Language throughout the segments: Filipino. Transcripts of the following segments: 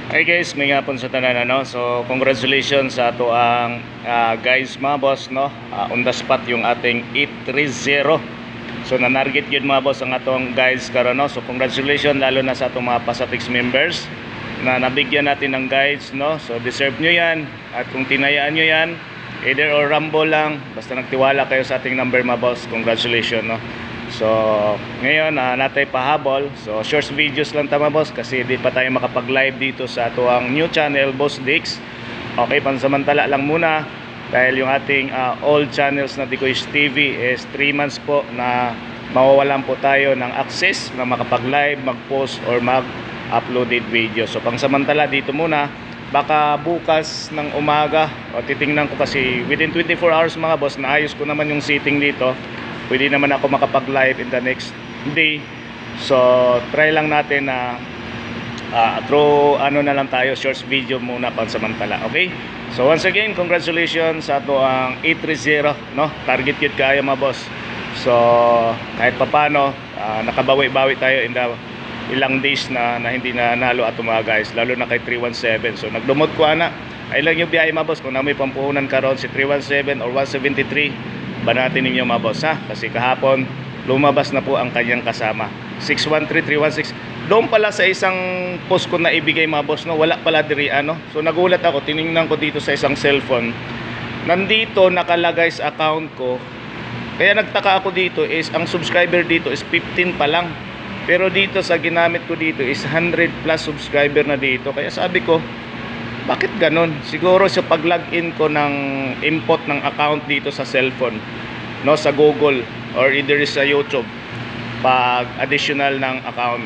Hi guys, may nga po sa tanan ano. So congratulations sa ato ang guys mga boss no. On the spot yung ating 830. So nanarget yun mga boss ang atong guys karon no. So congratulations lalo na sa atong mga Pasatix members na nabigyan natin ng guides no. So deserve nyo yan. At kung tinayaan nyo yan, either or rumble lang, basta nagtiwala kayo sa ating number mga boss. Congratulations no. So ngayon natay pahabol. So short videos lang tama boss kasi di pa tayo makapag live dito sa tuwang new channel Boss Dix. Okay, pansamantala lang muna dahil yung ating old channels na Dicoys TV is 3 months po na mawawalan po tayo ng access na makapag live, mag post or mag uploaded video. So pansamantala dito muna, baka bukas ng umaga o titingnan ko kasi within 24 hours mga boss naayos ko naman yung setting dito. Pwede naman ako makapag-live in the next day. So, try lang natin na through ano na lang tayo, shorts video muna pansamantala. Okay? So, once again, congratulations sa ato ang 830, no? Target yun kaya mga boss. So, kahit papano, nakabawi-bawi tayo in the ilang days na hindi na nalo ato mga guys. Lalo na kay 317. So, nagdumod ko ana. Ay lang yung biyahe mga boss. Kung na may pampuhunan karon si 317 or 173, banatin ninyo mga boss ha, kasi kahapon lumabas na po ang kanyang kasama 613316. Doon pala sa isang post ko na ibigay mga boss no, wala pala diri ano. So nagulat ako, tiningnan ko dito sa isang cellphone, nandito nakalagay sa account ko. Kaya nagtaka ako dito is ang subscriber dito is 15 pa lang, pero dito sa ginamit ko dito is 100 plus subscriber na dito. Kaya sabi ko, bakit ganon? Siguro sa pag-login ko ng input ng account dito sa cellphone, no, sa Google or either sa YouTube, pag additional ng account.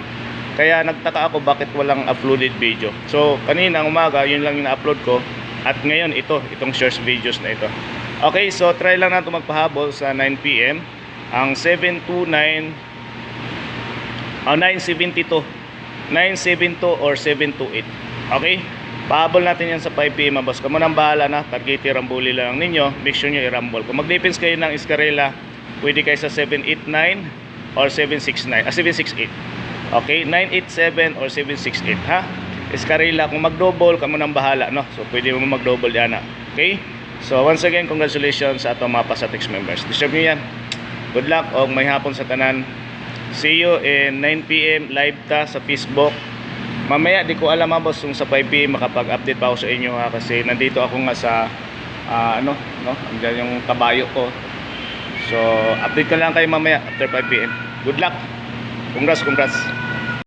Kaya nagtaka ako bakit walang uploaded video. So kanina umaga yun lang yung na-upload ko, at ngayon itong short videos na ito. Okay, so try lang natin magpahabol sa 9 PM. Ang 729 972 or 728. Okay? Pahabol natin yan sa 5 PM boss. Kamu nang bahala na, target rambuli lang ninyo. Make sure nyo i-rumble. Kung mag-defense kayo ng Iscarela, pwede kayo sa 789 or 768. Okay, 987 or 768 ha. Iscarela, kung mag-double, kamu nang bahala no. So pwede mo mag-double yan ha. Okay? So once again, congratulations sa atong mga Pasatix members. Deserve nyo yan. Good luck o may hapon sa tanan. See you in 9 PM live ta sa Facebook. Mamaya di ko alam mga boss kung sa 5 PM makapag-update pa ako sa inyo ha, kasi nandito ako nga sa ano no, andyan yung kabayo ko. So update ko lang kayo mamaya after 5 PM. Good luck. Congrats.